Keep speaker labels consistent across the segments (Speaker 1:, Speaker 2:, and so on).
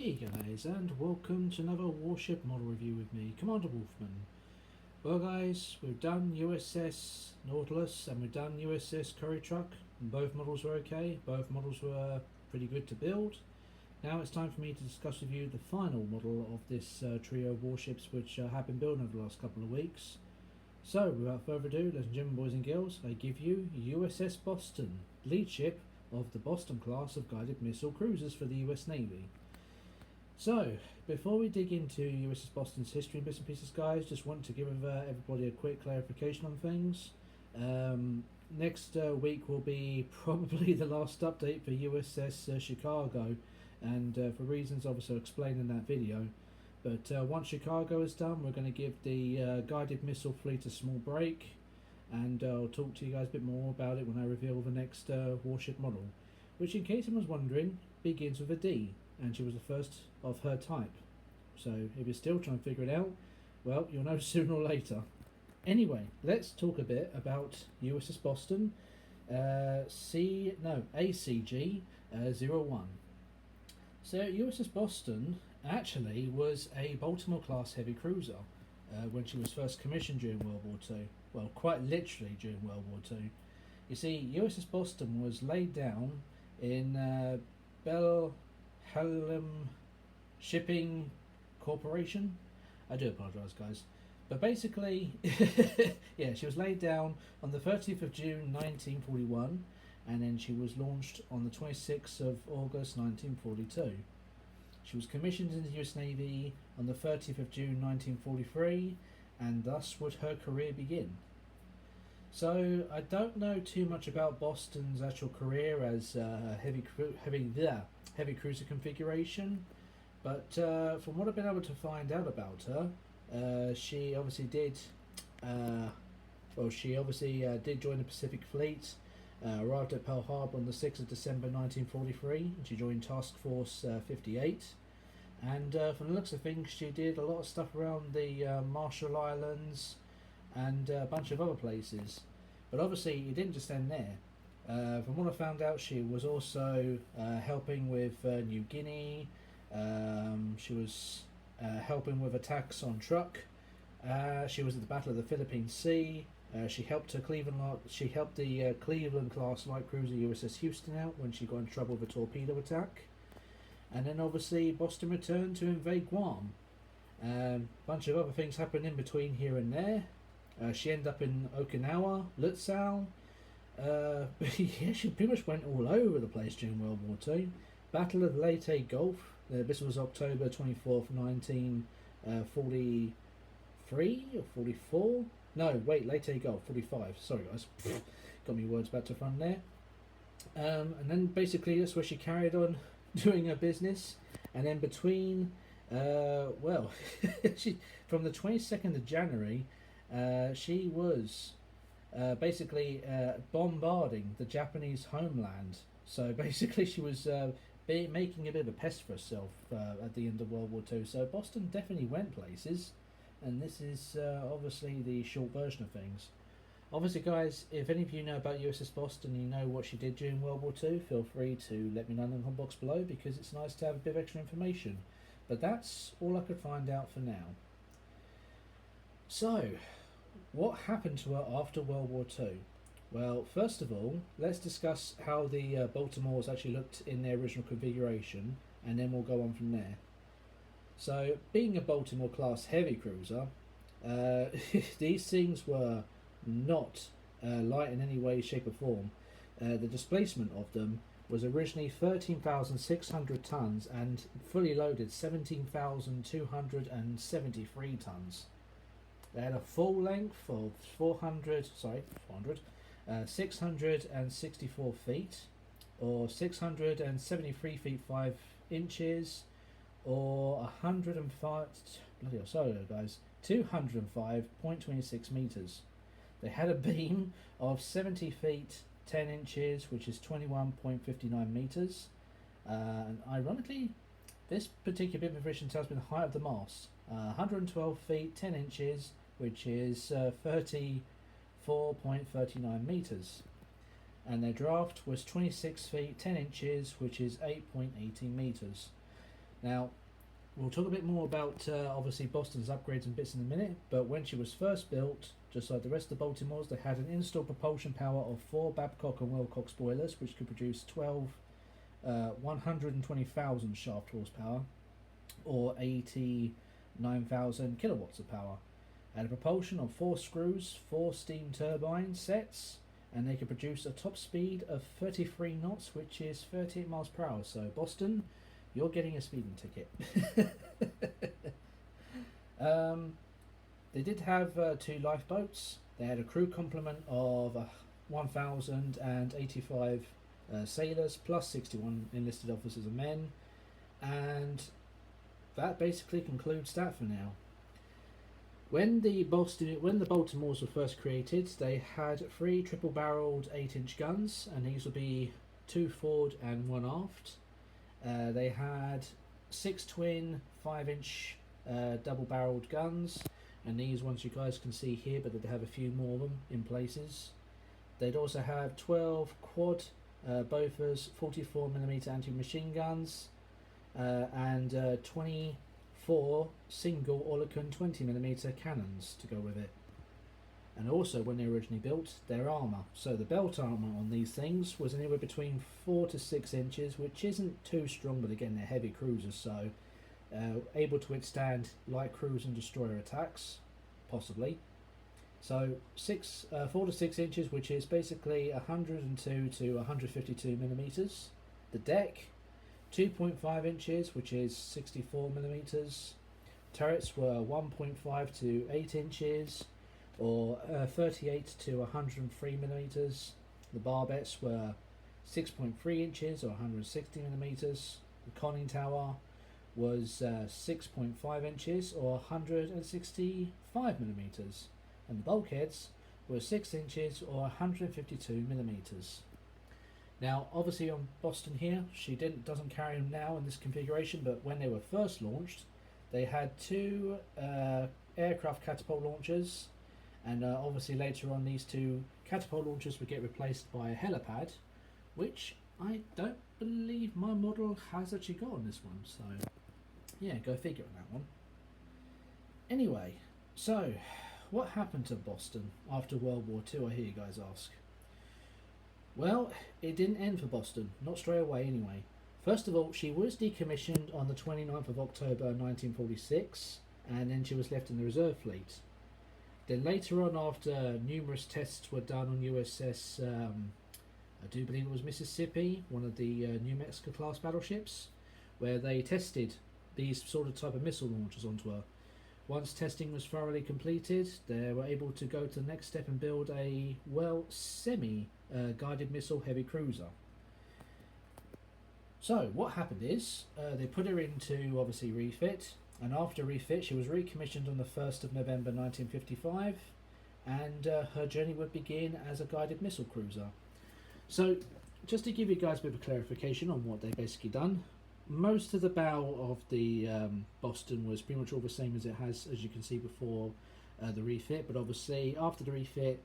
Speaker 1: Hey guys, and welcome to another warship model review with me, Commander Wolfman. Well guys, we've done USS Nautilus and we've done USS Curry Truck. Both models were okay, both models were pretty good to build. Now it's time for me to discuss with you the final model of this trio of warships which I have been building over the last couple of weeks. So without further ado, ladies and gentlemen, boys and girls, I give you USS Boston, lead ship of the Boston class of guided missile cruisers for the US Navy. So, before we dig into USS Boston's history and bits and pieces, guys, just want to give everybody a quick clarification on things. Next week will be probably the last update for USS Chicago, and for reasons obviously I'll explain in that video. But once Chicago is done, we're going to give the guided missile fleet a small break, and I'll talk to you guys a bit more about it when I reveal the next warship model, which, in case anyone's wondering, begins with a D. And she was the first of her type. So if you're still trying to figure it out, well, you'll know sooner or later. Anyway, let's talk a bit about USS Boston ACG 01. So USS Boston actually was a Baltimore class heavy cruiser when she was first commissioned during World War II. Well, quite literally during World War II. You see, USS Boston was laid down in Helm Shipping Corporation. I do apologise, guys. But basically, yeah, she was laid down on the 30th of June 1941, and then she was launched on the 26th of August 1942. She was commissioned into the US Navy on the 30th of June 1943, and thus would her career begin. So I don't know too much about Boston's actual career as heavy cruiser configuration, but from what I've been able to find out about her, she obviously did did join the Pacific Fleet, arrived at Pearl Harbor on the 6th of December 1943, and she joined Task Force 58. And from the looks of things, she did a lot of stuff around the Marshall Islands and a bunch of other places. But obviously it didn't just end there. From what I found out, she was also helping with New Guinea. She was helping with attacks on truck. She was at the Battle of the Philippine Sea. She helped the Cleveland class light cruiser USS Houston out when she got in trouble with a torpedo attack. And then obviously Boston returned to invade Guam. Bunch of other things happened in between here and there. She ended up in Okinawa, Lutzow. Yeah, she pretty much went all over the place during World War II. Battle of Leyte Gulf. This was October 24th, 1943 or 44. No, wait, Leyte Gulf, 45. Sorry, guys. Got me words back to front there. And then basically that's where she carried on doing her business. And then between, she from the 22nd of January, she was basically bombarding the Japanese homeland. So basically she was making a bit of a pest for herself at the end of World War II. So Boston definitely went places, and this is obviously the short version of things. Obviously, guys, if any of you know about USS Boston and you know what she did during World War II, feel free to let me know in the comment box below, because it's nice to have a bit of extra information. But that's all I could find out for now. So, what happened to her after World War II? Well, first of all, let's discuss how the Baltimores actually looked in their original configuration, and then we'll go on from there. So, being a Baltimore class heavy cruiser, these things were not light in any way, shape or form. The displacement of them was originally 13,600 tons and fully loaded 17,273 tons. They had a full length of 664 feet, or 673 feet 5 inches, or 205.26 meters. They had a beam of 70 feet 10 inches, which is 21.59 meters. And ironically, this particular bit of information tells me the height of the mast, 112 feet 10 inches, which is 34.39 meters. And their draft was 26 feet 10 inches, which is 8.18 meters. Now, we'll talk a bit more about obviously Boston's upgrades and bits in a minute, but when she was first built, just like the rest of the Baltimores, they had an installed propulsion power of 4 Babcock and Wilcox boilers, which could produce 120,000 shaft horsepower, or 89,000 kilowatts of power, and a propulsion of 4 screws, 4 steam turbine sets, and they could produce a top speed of 33 knots, which is 38 miles per hour. So Boston, you're getting a speeding ticket. They did have 2 lifeboats. They had a crew complement of 1,085 sailors, plus 61 enlisted officers and men, and that basically concludes that for now. When the Baltimores were first created, they had 3 triple-barreled 8-inch guns, and these would be 2 forward and 1 aft. They had 6 twin 5-inch double-barreled guns, and these ones you guys can see here, but they have a few more of them in places. They'd also have 12 quad Bofors 44mm anti-machine guns, and 24 single Oerlikon 20mm cannons to go with it. And also, when they were originally built, their armour. So the belt armour on these things was anywhere between 4 to 6 inches, which isn't too strong, but again, they're heavy cruisers, so able to withstand light cruise and destroyer attacks, possibly. So 4 to 6 inches, which is basically 102 to 152 millimeters. The deck, 2.5 inches, which is 64 millimeters. Turrets were 1.5 to 8 inches, or 38 to 103 millimeters. The barbettes were 6.3 inches, or 160 millimeters. The conning tower was 6.5 inches, or 165 millimeters. And the bulkheads were 6 inches, or 152 millimeters. Now, obviously on Boston here, she doesn't carry them now in this configuration, but when they were first launched, they had 2 aircraft catapult launchers, and obviously later on these 2 catapult launchers would get replaced by a helipad, which I don't believe my model has actually got on this one, so yeah, go figure on that one. Anyway, so what happened to Boston after World War II, I hear you guys ask? Well, it didn't end for Boston, not straight away anyway. First of all, she was decommissioned on the 29th of October 1946, and then she was left in the reserve fleet. Then later on, after numerous tests were done on USS, I do believe it was Mississippi, one of the New Mexico class battleships, where they tested these sort of type of missile launchers onto her. Once testing was thoroughly completed, they were able to go to the next step and build a, well, semi-guided missile heavy cruiser. So what happened is, they put her into, obviously, refit, and after refit she was recommissioned on the 1st of November 1955, and her journey would begin as a guided missile cruiser. So, just to give you guys a bit of clarification on what they've basically done, most of the bow of the Boston was pretty much all the same as it has, as you can see before the refit, but obviously after the refit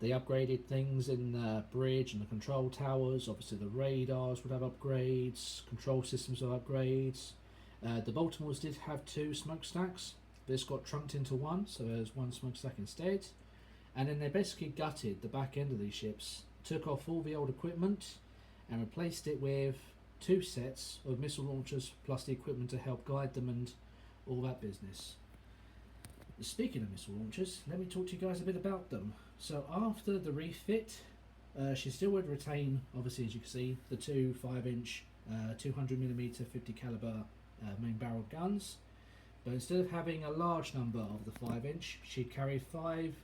Speaker 1: they upgraded things in the bridge and the control towers. Obviously the radars would have upgrades, control systems would have upgrades. The Baltimores did have 2 smokestacks. This got trunked into one, so there's 1 smokestack instead. And then they basically gutted the back end of these ships, took off all the old equipment and replaced it with 2 sets of missile launchers plus the equipment to help guide them and all that business. Speaking of missile launchers, let me talk to you guys a bit about them. So after the refit, she still would retain, obviously as you can see, the 2 5-inch 200mm 50 caliber main barrel guns, but instead of having a large number of the 5-inch, she'd carry 5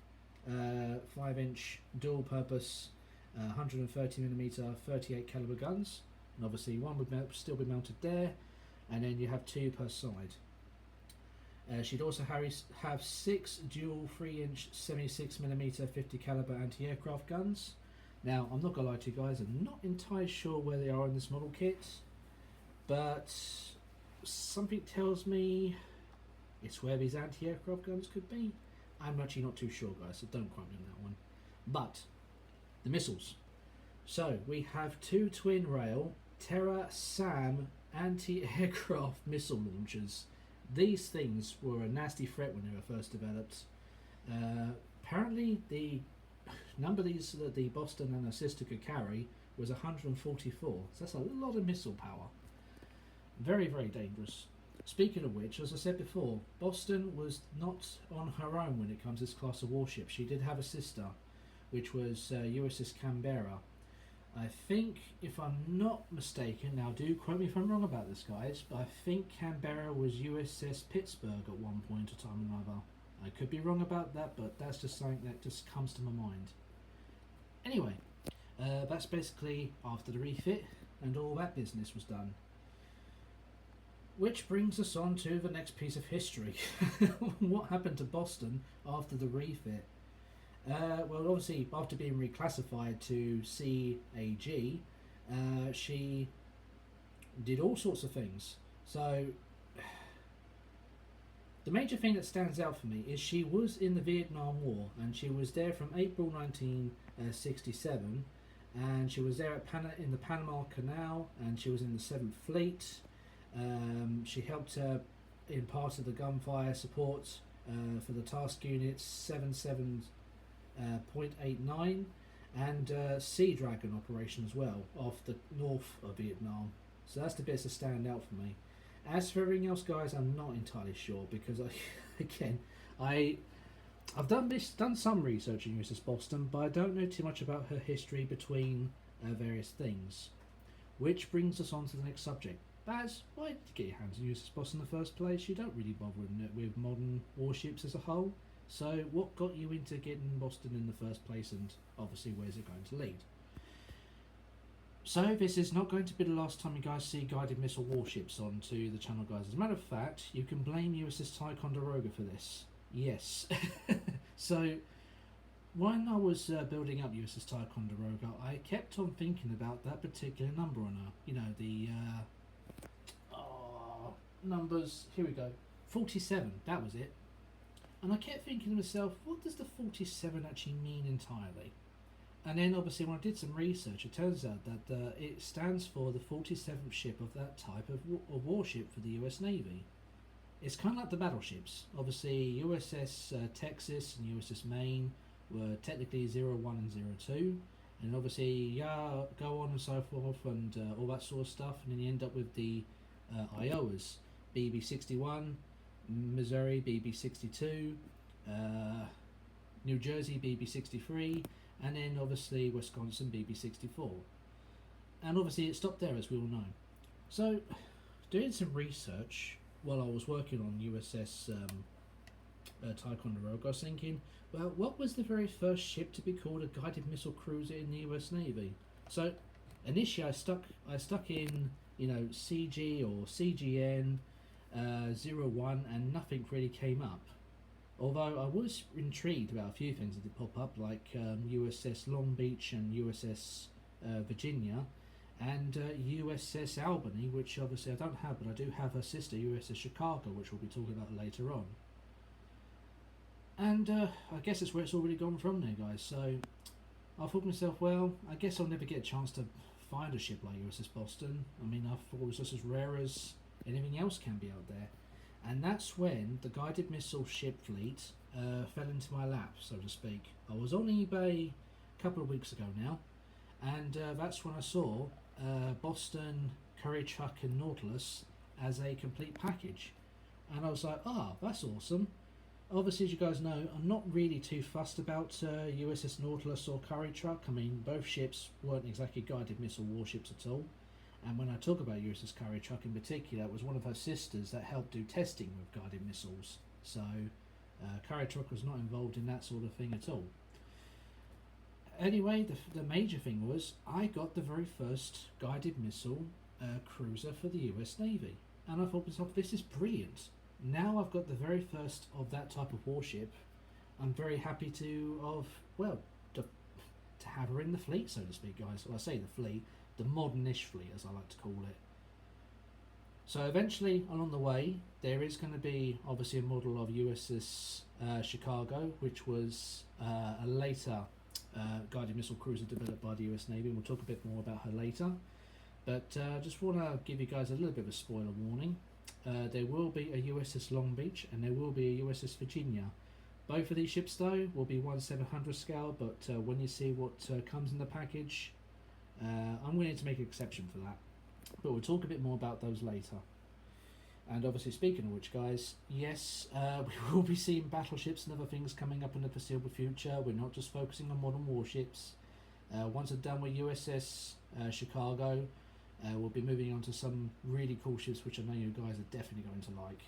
Speaker 1: 5-inch dual purpose 130mm 38 caliber guns, and obviously one would still be mounted there, and then you have 2 per side. She'd also have 6 dual 3-inch 76mm 50 caliber anti-aircraft guns. Now I'm not gonna lie to you guys, I'm not entirely sure where they are in this model kit, but something tells me it's where these anti-aircraft guns could be. I'm actually not too sure, guys, so don't quote me on that one. But the missiles. So we have 2 twin rail Terra SAM anti-aircraft missile launchers. These things were a nasty threat when they were first developed. Apparently, the number these that the Boston and her sister could carry was 144. So that's a lot of missile power. Very, very dangerous. Speaking of which, as I said before, Boston was not on her own when it comes to this class of warship. She did have a sister, which was USS Canberra. I think, if I'm not mistaken, now do quote me if I'm wrong about this, guys, but I think Canberra was USS Pittsburgh at one point or time or another. I could be wrong about that, but that's just something that just comes to my mind. Anyway, that's basically after the refit and all that business was done. Which brings us on to the next piece of history. What happened to Boston after the refit? Well, obviously, after being reclassified to CAG, she did all sorts of things. So, the major thing that stands out for me is she was in the Vietnam War, and she was there from April 1967, and she was there at in the Panama Canal, and she was in the 7th Fleet. She helped in part of the gunfire support for the task units 77.89 and Sea Dragon operation as well off the north of Vietnam. So that's the bits that stand out for me. As for everything else, guys, I'm not entirely sure because I've done some research in USS Boston, but I don't know too much about her history between various things. Which brings us on to the next subject. Baz, why did you get your hands on USS Boston in the first place? You don't really bother with modern warships as a whole. So what got you into getting Boston in the first place, and obviously where's it going to lead? So this is not going to be the last time you guys see guided missile warships onto the channel, guys. As a matter of fact, you can blame USS Ticonderoga for this. Yes. So when I was building up USS Ticonderoga, I kept on thinking about that particular number on her. You know, the numbers, here we go, 47, that was it. And I kept thinking to myself, what does the 47 actually mean entirely? And then obviously when I did some research, it turns out that it stands for the 47th ship of that type of warship for the US Navy. It's kind of like the battleships. Obviously USS Texas and USS Maine were technically 01 and 02. And obviously, go on and so forth and all that sort of stuff. And then you end up with the Iowas, BB-61, Missouri BB-62, New Jersey BB-63, and then obviously Wisconsin BB-64. And obviously it stopped there, as we all know. So, doing some research while I was working on USS Ticonderoga, I was thinking, well, what was the very first ship to be called a guided missile cruiser in the US Navy? So, initially I stuck in, you know, CG or CGN 01, and nothing really came up. Although I was intrigued about a few things that did pop up, like USS Long Beach and USS Virginia, and USS Albany, which obviously I don't have, but I do have her sister USS Chicago, which we'll be talking about later on. And I guess it's where it's already gone from there, guys. So I thought to myself, well, I guess I'll never get a chance to find a ship like USS Boston. I mean, I thought it was just as rare as anything else can be out there. And that's when the guided missile ship fleet fell into my lap, so to speak. I was on eBay a couple of weeks ago now, and that's when I saw Boston, Curry Truck and Nautilus as a complete package. And I was like, that's awesome. Obviously, as you guys know, I'm not really too fussed about USS Nautilus or Curry Truck. I mean, both ships weren't exactly guided missile warships at all. And when I talk about USS Curry Truck in particular, it was one of her sisters that helped do testing with guided missiles. So Curry Truck was not involved in that sort of thing at all. Anyway, the major thing was I got the very first guided missile cruiser for the US Navy. And I thought to myself, this is brilliant. Now I've got the very first of that type of warship. I'm very happy to have her in the fleet, so to speak, guys. Well, I say the fleet, the modern-ish fleet, as I like to call it. So eventually, along the way, there is going to be obviously a model of USS Chicago, which was a later guided missile cruiser developed by the US Navy. We'll talk a bit more about her later. But just want to give you guys a little bit of a spoiler warning. There will be a USS Long Beach and there will be a USS Virginia. Both of these ships though will be 1/700 scale, but when you see what comes in the package, I'm willing to make an exception for that. But we'll talk a bit more about those later. And obviously, speaking of which, guys, yes, we will be seeing battleships and other things coming up in the foreseeable future. We're not just focusing on modern warships. Once we're done with USS Chicago, we'll be moving on to some really cool ships which I know you guys are definitely going to like.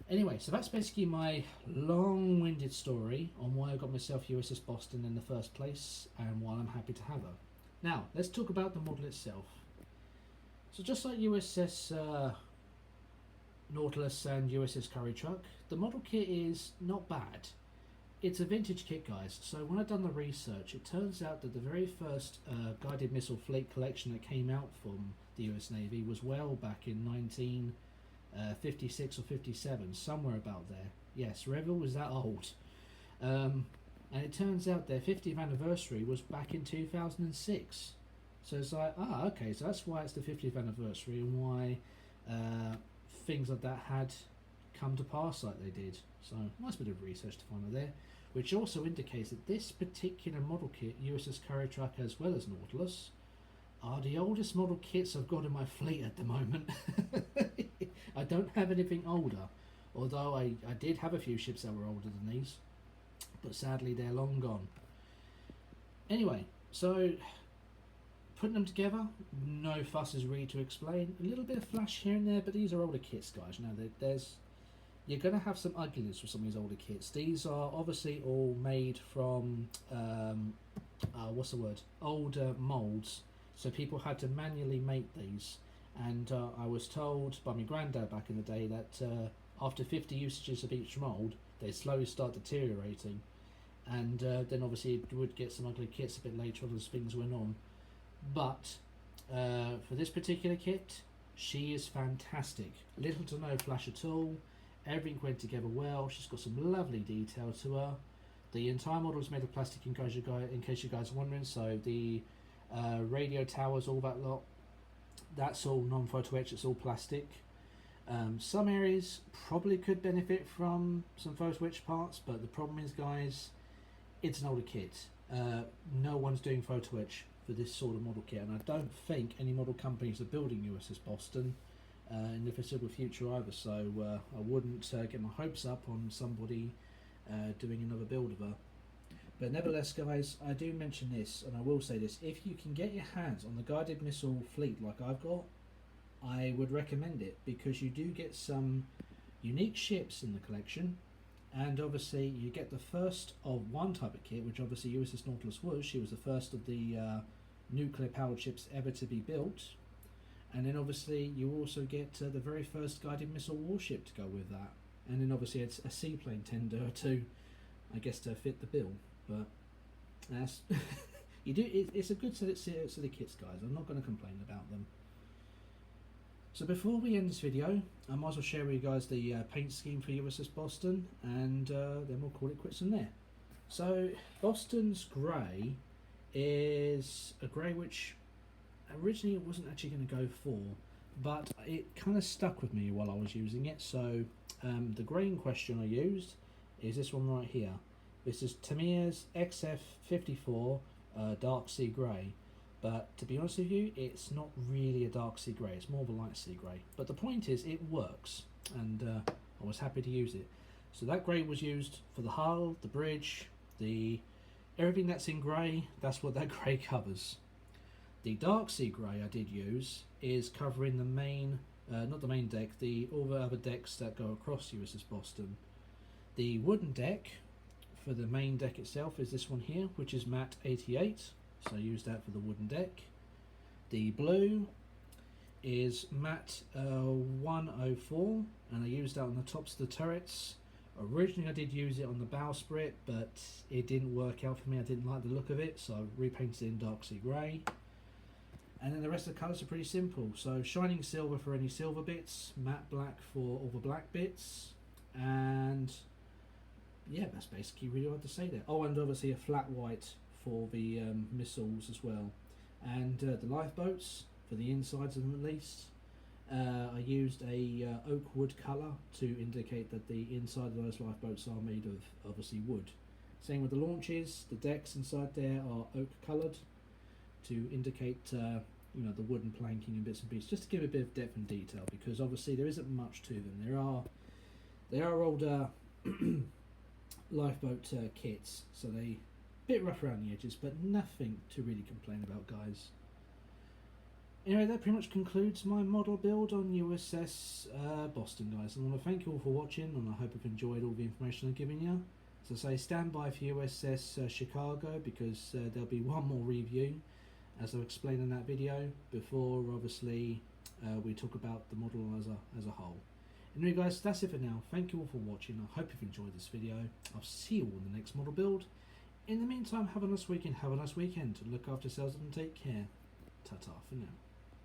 Speaker 1: Anyway, so that's basically my long-winded story on why I got myself USS Boston in the first place and why I'm happy to have her. Now, let's talk about the model itself. So just like USS Nautilus and USS Curry Truck, the model kit is not bad. It's a vintage kit, guys, so when I've done the research, it turns out that the very first guided missile fleet collection that came out from the US Navy was well back in 1956 or 57, somewhere about there. Yes, Revell was that old. And it turns out their 50th anniversary was back in 2006. So it's like, okay, so that's why it's the 50th anniversary and why things like that had come to pass like they did. So nice bit of research to find out there, which also indicates that this particular model kit, USS Curry Truck as well as Nautilus, are the oldest model kits I've got in my fleet at the moment. I don't have anything older, although I did have a few ships that were older than these, but sadly they're long gone. Anyway, so putting them together, no fuss is really to explain. A little bit of flash here and there, but these are older kits, guys. Now, you're going to have some ugliness with some of these older kits. These are obviously all made from, older moulds. So people had to manually make these. And I was told by my granddad back in the day that after 50 usages of each mould, they slowly start deteriorating. And then obviously it would get some ugly kits a bit later on as things went on. But for this particular kit, she is fantastic. Little to no flash at all. Everything went together well. She's got some lovely detail to her. The entire model is made of plastic, in case you guys are wondering. So the radio towers, all that lot, that's all non-photo etch. It's all plastic. Some areas probably could benefit from some photo etch parts, but the problem is, guys, it's an older kit. No one's doing photo etch for this sort of model kit, and I don't think any model companies are building USS Boston in the foreseeable future either, so I wouldn't get my hopes up on somebody doing another build of her. But nevertheless, guys, I do mention this, and I will say this: if you can get your hands on the guided missile fleet like I've got, I would recommend it, because you do get some unique ships in the collection. And obviously you get the first of one type of kit, which obviously USS Nautilus was. She was the first of the nuclear powered ships ever to be built. And then obviously you also get the very first guided missile warship to go with that. And then obviously it's a seaplane tender to, I guess, to fit the bill. But that's it's a good set of kits, guys. I'm not going to complain about them. So before we end this video, I might as well share with you guys the paint scheme for USS Boston, and then we'll call it quits from there. So Boston's grey is a grey which originally it wasn't actually going to go for, but it kind of stuck with me while I was using it. So the grey in question I used is this one right here. This is Tamiya's XF54 Dark Sea Grey. But to be honest with you, it's not really a dark sea grey, it's more of a light sea grey. But the point is, it works, and I was happy to use it. So that grey was used for the hull, the bridge, everything that's in grey, that's what that grey covers. The dark sea grey I did use is covering the main, not the main deck, all the other decks that go across USS Boston. The wooden deck for the main deck itself is this one here, which is matte 88. So I used that for the wooden deck. The blue is matte 104, and I used that on the tops of the turrets. Originally I did use it on the bowsprit, but it didn't work out for me. I didn't like the look of it, so I repainted it in dark sea grey. And then the rest of the colours are pretty simple. So shining silver for any silver bits, matte black for all the black bits, and yeah, that's basically really what I have to say there. Oh, and obviously a flat white for the missiles as well. And the lifeboats, for the insides of them at least, I used a oak wood colour to indicate that the inside of those lifeboats are made of obviously wood. Same with the launches, the decks inside there are oak coloured to indicate the wooden planking and bits and pieces, just to give a bit of depth and detail, because obviously there isn't much to them. They are older lifeboat kits, so they a bit rough around the edges, but nothing to really complain about, guys. Anyway, that pretty much concludes my model build on USS Boston, guys. I want to thank you all for watching, and I hope you've enjoyed all the information I've given you. As I say, stand by for USS Chicago, because there'll be one more review, as I've explained in that video, before obviously we talk about the model as a whole. Anyway, guys, that's it for now. Thank you all for watching. I hope you've enjoyed this video. I'll see you all in the next model build. In the meantime, have a nice weekend, have a nice weekend. Look after yourselves and take care. Ta-ta for now.